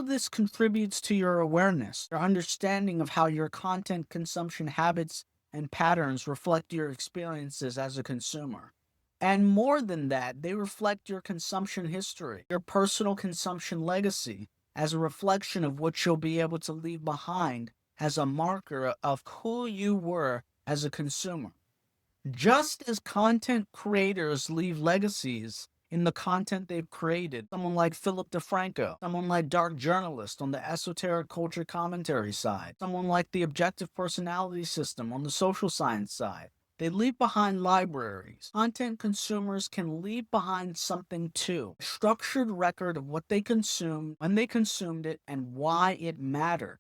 of this contributes to your awareness, your understanding of how your content consumption habits and patterns reflect your experiences as a consumer. And more than that, they reflect your consumption history, your personal consumption legacy, as a reflection of what you'll be able to leave behind as a marker of who you were as a consumer. Just as content creators leave legacies in the content they've created, someone like Philip DeFranco, someone like Dark Journalist on the esoteric culture commentary side, someone like the objective personality system on the social science side, they leave behind libraries. Content consumers can leave behind something too, a structured record of what they consumed, when they consumed it, and why it mattered,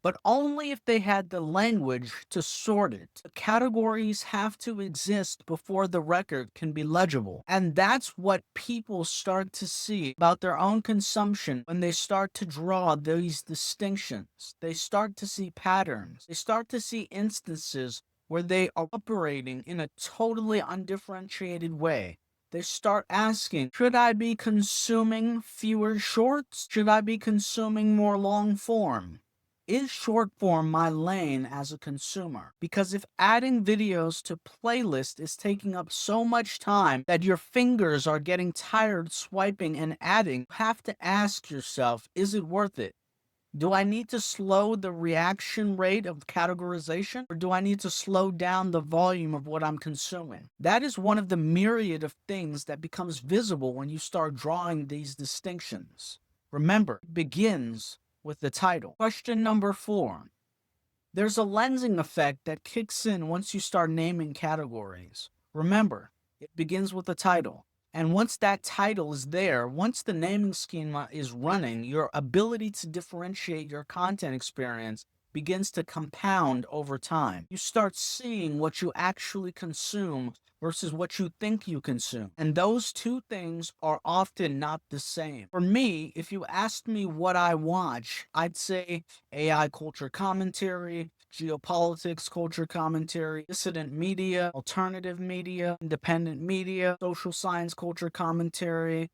but only if they had the language to sort it. The categories have to exist before the record can be legible. And that's what people start to see about their own consumption when they start to draw these distinctions. They start to see patterns. They start to see instances where they are operating in a totally undifferentiated way. They start asking, should I be consuming fewer shorts? Should I be consuming more long form? Is short form my lane as a consumer? Because if adding videos to playlist is taking up so much time that your fingers are getting tired swiping and adding, you have to ask yourself, is it worth it? Do I need to slow the reaction rate of categorization, or do I need to slow down the volume of what I'm consuming? That is one of the myriad of things that becomes visible when you start drawing these distinctions. Remember, it begins with the title. Question number 4. There's a lensing effect that kicks in once you start naming categories. Remember, it begins with the title. And once that title is there, once the naming schema is running, your ability to differentiate your content experience begins to compound over time. You start seeing what you actually consume versus what you think you consume. And those two things are often not the same. For me, if you asked me what I watch, I'd say AI culture commentary, geopolitics culture commentary, dissident media, alternative media, independent media, social science culture commentary.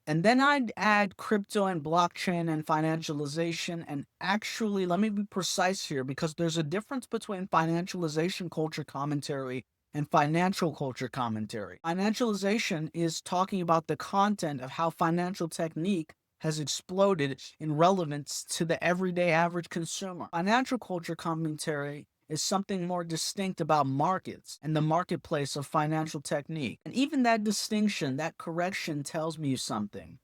And then I'd add crypto and blockchain and financialization. And actually, let me be precise here because there's a difference between financialization culture commentary and financial culture commentary. Financialization is talking about the content of how financial technique has exploded in relevance to the everyday average consumer. Financial culture commentary is something more distinct about markets and the marketplace of financial technique. And even that distinction, that correction tells me something.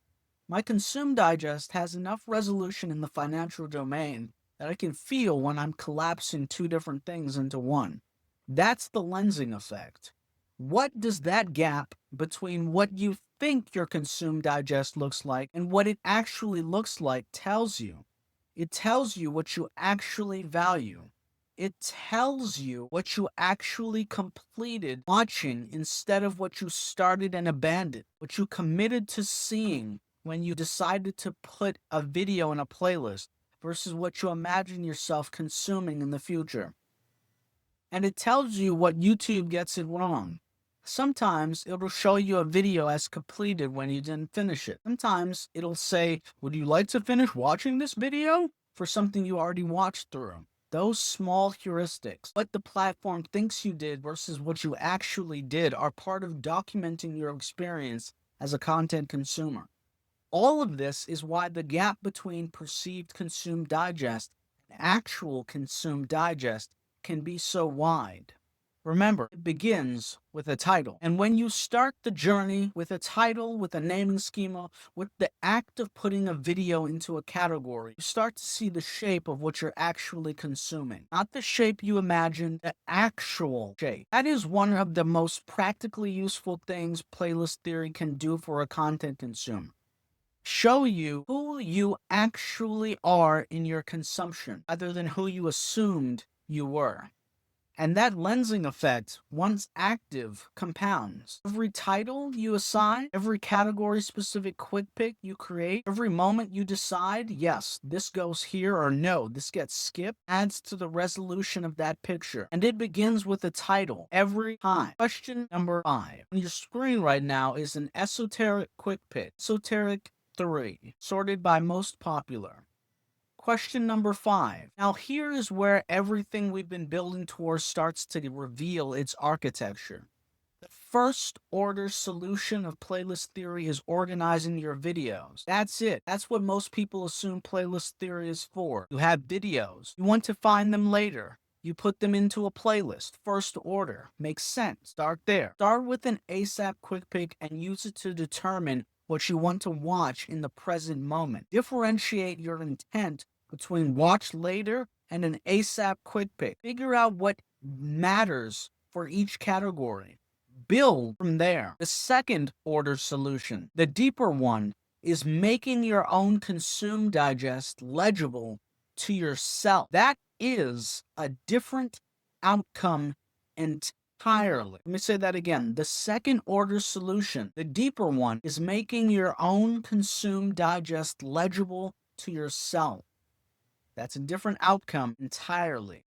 My Consume Digest has enough resolution in the financial domain that I can feel when I'm collapsing two different things into one. That's the lensing effect. What does that gap between what you think your Consume Digest looks like and what it actually looks like tells you? It tells you what you actually value. It tells you what you actually completed watching instead of what you started and abandoned, what you committed to seeing when you decided to put a video in a playlist versus what you imagine yourself consuming in the future. And it tells you what YouTube gets it wrong. Sometimes it'll show you a video as completed when you didn't finish it. Sometimes it'll say, would you like to finish watching this video? For something you already watched through. Those small heuristics, what the platform thinks you did versus what you actually did, are part of documenting your experience as a content consumer. All of this is why the gap between perceived consume digest and actual consume digest can be so wide. Remember, it begins with a title. And when you start the journey with a title, with a naming schema, with the act of putting a video into a category, you start to see the shape of what you're actually consuming. Not the shape you imagine, the actual shape. That is one of the most practically useful things playlist theory can do for a content consumer. Show you who you actually are in your consumption, rather than who you assumed you were. And that lensing effect, once active, compounds. Every title you assign, every category-specific quick pick you create, every moment you decide, yes, this goes here, or no, this gets skipped, adds to the resolution of that picture. And it begins with a title every time. Question number 5. On your screen right now is an esoteric quick pick. Esoteric 3, sorted by most popular. Question number 5. Now here is where everything we've been building towards starts to reveal its architecture. The first order solution of playlist theory is organizing your videos. That's it. That's what most people assume playlist theory is for. You have videos. You want to find them later. You put them into a playlist. First order. Makes sense. Start there. Start with an ASAP quick pick and use it to determine what you want to watch in the present moment. Differentiate your intent between watch later and an ASAP quick pick. Figure out what matters for each category. Build from there. The second order solution, the deeper one, is making your own consume digest legible to yourself. That is a different outcome entirely. Let me say that again. The second order solution, the deeper one, is making your own consume digest legible to yourself. That's a different outcome entirely.